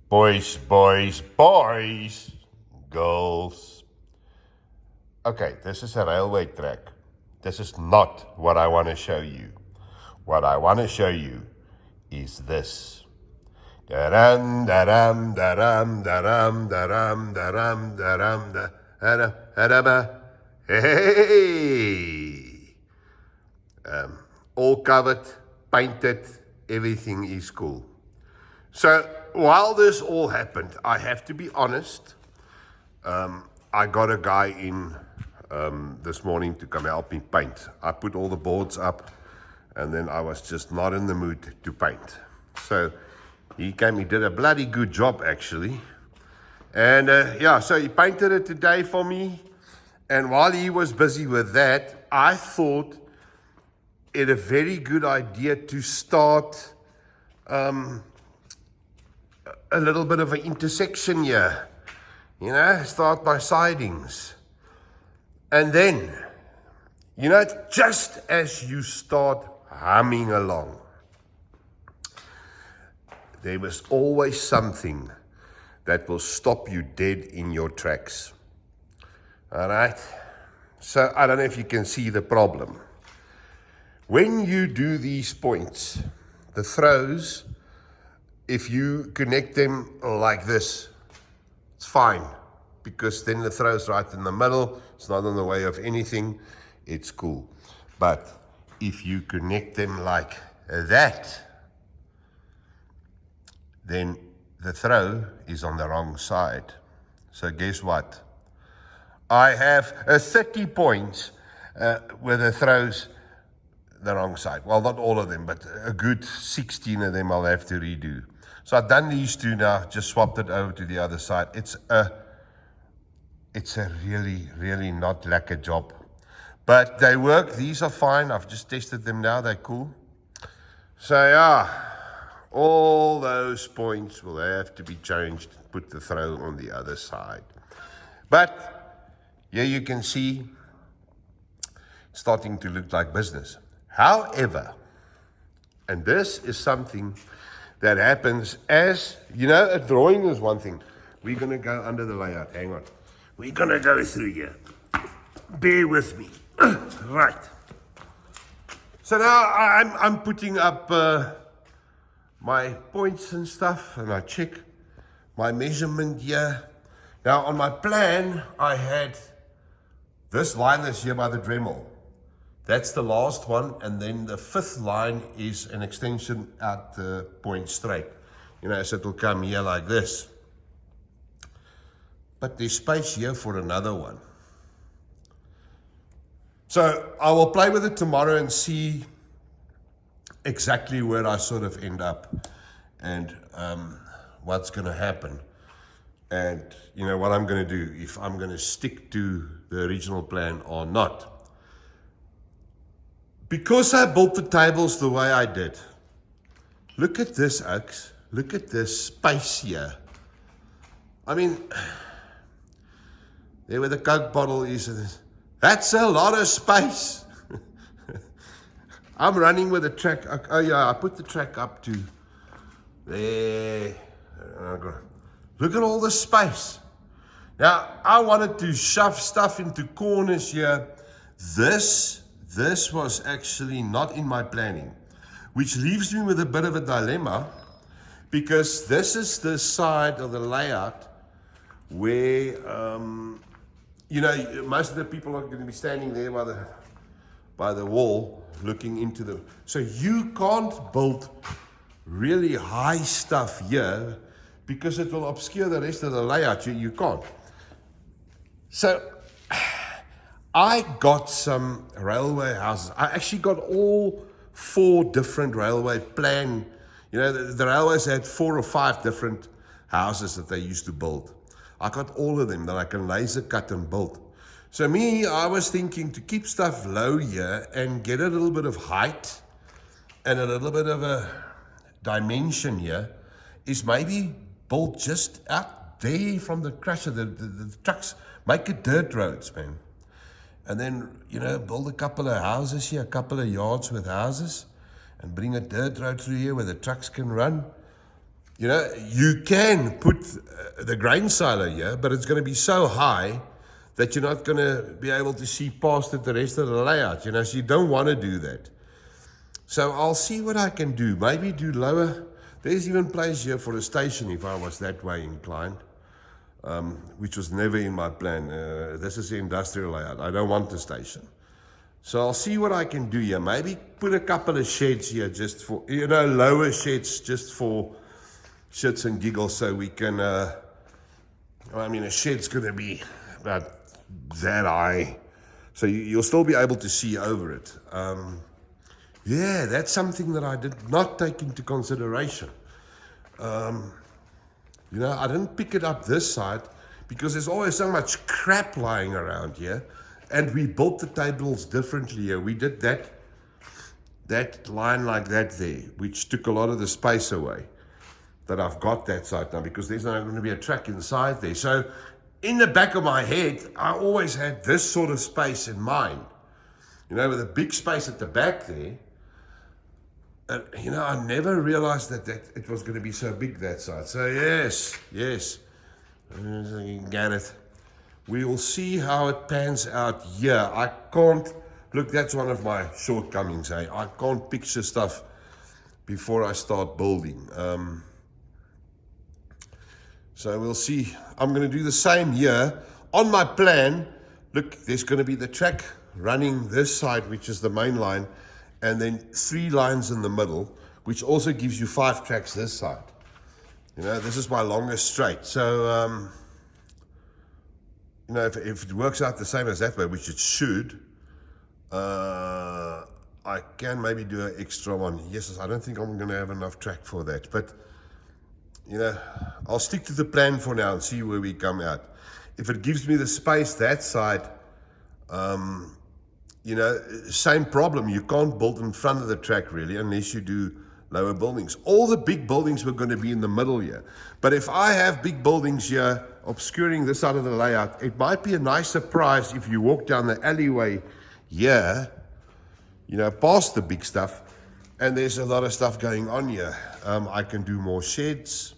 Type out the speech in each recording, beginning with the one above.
Boys, boys, boys, girls. Okay, this is a railway track. This is not what I want to show you. What I want to show you is this. Da-dum, da-dum, da-dum, da-dum, da-dum, da-dum, da-dum, da-dum, da-dum. Hey! All covered, painted, everything is cool. So while this all happened, I have to be honest, I got a guy in this morning to come help me paint. I put all the boards up and then I was just not in the mood to paint. So he came, he did a bloody good job actually. And yeah, so he painted it today for me. And while he was busy with that, I thought it a very good idea to start a little bit of an intersection here. You know, start my sidings. And then, you know, just as you start humming along, there was always something that will stop you dead in your tracks. All right? So I don't know if you can see the problem. When you do these points, the throws, if you connect them like this, it's fine, because then the throw's right in the middle, it's not in the way of anything, it's cool. But if you connect them like that, then the throw is on the wrong side. So guess what? I have 30 points with the throws the wrong side. Well, not all of them, but a good 16 of them I'll have to redo. So I've done these two now, just swapped it over to the other side. It's a really, really not like a job. But they work, these are fine. I've just tested them now, they're cool. So yeah, all those points will have to be changed, put the throw on the other side. But here you can see, it's starting to look like business. However, and this is something that happens as, you know, a drawing is one thing. We're going to go under the layout. Hang on. We're going to go through here. Bear with me. Right. So now I'm putting up my points and stuff, and I check my measurement here. Now on my plan, I had this line that's here by the Dremel. That's the last one, and then the fifth line is an extension at the point straight. You know, so it will come here like this. But there's space here for another one. So I will play with it tomorrow and see exactly where I sort of end up and what's going to happen. And, you know, what I'm going to do, if I'm going to stick to the original plan or not. Because I built the tables the way I did, look at this, Oaks. Look at this space here. I mean, there where the Coke bottle is, that's a lot of space. I'm running with the track. Oh yeah, I put the track up to there. Look at all the space. Now, I wanted to shove stuff into corners here. This was actually not in my planning, which leaves me with a bit of a dilemma, because this is the side of the layout where, you know, most of the people are going to be standing there by the wall looking into the, so you can't build really high stuff here because it will obscure the rest of the layout. You can't. So I got some railway houses. I actually got all 4 different railway plan. You know, the railways had 4 or 5 different houses that they used to build. I got all of them that I can laser cut and build. So me, I was thinking to keep stuff low here and get a little bit of height and a little bit of a dimension here is maybe build just out there from the crusher, the trucks, make it dirt roads, man. And then, you know, build a couple of houses here, a couple of yards with houses, and bring a dirt road through here where the trucks can run. you can put the grain silo here, but it's going to be so high that you're not going to be able to see past it the rest of the layout, so you don't want to do that. So I'll see what I can do. Maybe do lower. There's even place here for a station if I was that way inclined, which was never in my plan. This is the industrial layout. I don't want the station. So I'll see what I can do here. Maybe put a couple of sheds here just for, lower sheds just for shits and giggles, so we can, a shed's going to be about that high. So you'll still be able to see over it. Yeah, that's something that I did not take into consideration. I didn't pick it up this side because there's always so much crap lying around here. And we built the tables differently here. We did that line like that there, which took a lot of the space away that I've got that side now, because there's not going to be a track inside there. So in the back of my head, I always had this sort of space in mind, with a big space at the back there. I never realized that it was going to be so big, that side. So yes, you get it. We will see how it pans out here. I can't, look, that's one of my shortcomings. I can't picture stuff before I start building. So we'll see. I'm going to do the same here. On my plan, look, there's going to be the track running this side, which is the main line, and then 3 lines in the middle, which also gives you 5 tracks this side. This is my longest straight. So, if it works out the same as that way, which it should, I can maybe do an extra one. Yes, I don't think I'm going to have enough track for that. But, I'll stick to the plan for now and see where we come out. If it gives me the space that side, same problem. You can't build in front of the track really unless you do lower buildings. All the big buildings were going to be in the middle here. But if I have big buildings here obscuring this side of the layout, it might be a nice surprise if you walk down the alleyway here, past the big stuff, and there's a lot of stuff going on here. I can do more sheds.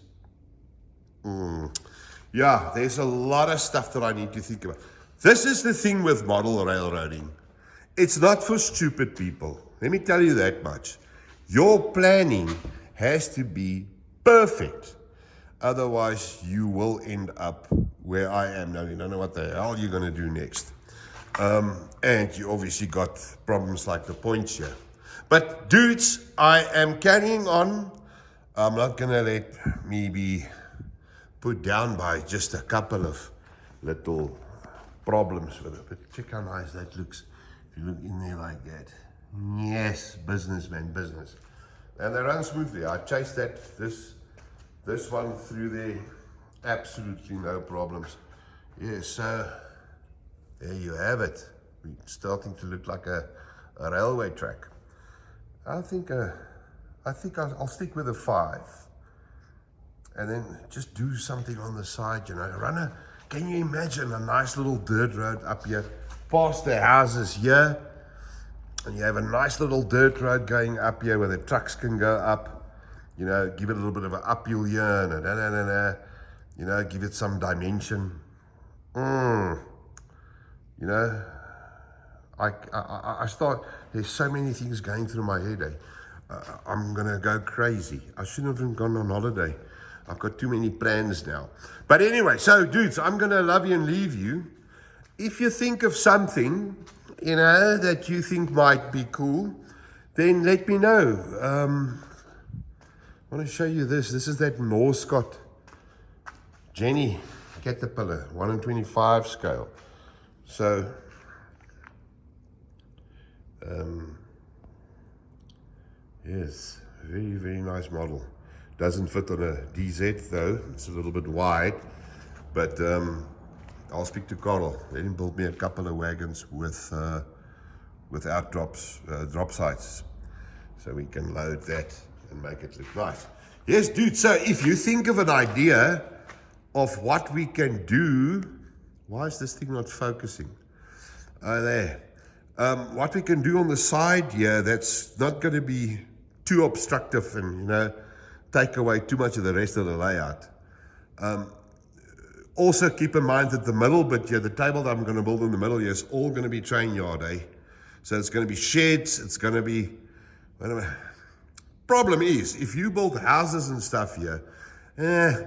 Yeah, there's a lot of stuff that I need to think about. This is the thing with model railroading. It's not for stupid people. Let me tell you that much. Your planning has to be perfect. Otherwise, you will end up where I am now. You don't know what the hell you're going to do next. And you obviously got problems like the points here. But dudes, I am carrying on. I'm not going to let me be put down by just a couple of little problems with it. But check how nice that looks. If you look in there like that. Yes, business, man, business. And they run smoothly. I chased this one through there, absolutely no problems. Yes, so there you have it. It's starting to look like a railway track. I think I'll stick with a 5. And then just do something on the side, can you imagine a nice little dirt road up here, past the houses here, and you have a nice little dirt road going up here where the trucks can go up, give it a little bit of an uphill here, and give it some dimension. There's so many things going through my head. I'm gonna go crazy. I shouldn't have gone on holiday. I've got too many plans now. But anyway, so dudes, I'm gonna love you and leave you. If you think of something, that you think might be cool, then let me know. I want to show you this. This is that Northcott Jenny Caterpillar, 1/25 scale. So, yes, very, very nice model. Doesn't fit on a DZ though. It's a little bit wide, but I'll speak to Carl. Let him build me a couple of wagons without drop sites, so we can load that and make it look nice. Yes, dude. So if you think of an idea of what we can do, why is this thing not focusing? There. What we can do on the side here that's not going to be too obstructive and take away too much of the rest of the layout. Also keep in mind that the middle bit here, the table that I'm going to build in the middle here, is all going to be train yard, eh? So it's going to be sheds, it's going to be, problem is, if you build houses and stuff here,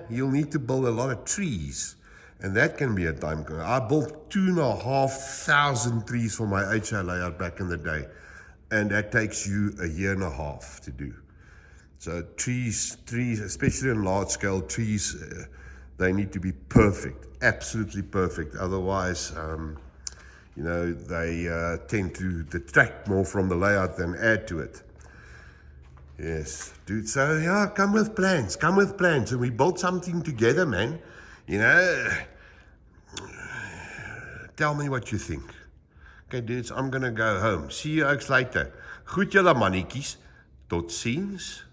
you'll need to build a lot of trees. And that can be a time killer. I built 2,500 trees for my HA layout back in the day. And that takes you a year and a half to do. So trees, especially in large scale trees, they need to be perfect, absolutely perfect. Otherwise, they tend to detract more from the layout than add to it. Yes, dude, so yeah, come with plans, and we build something together, man. Tell me what you think. Okay, dudes, I'm gonna go home. See you guys later. Goed julle mannetjies. Tot ziens.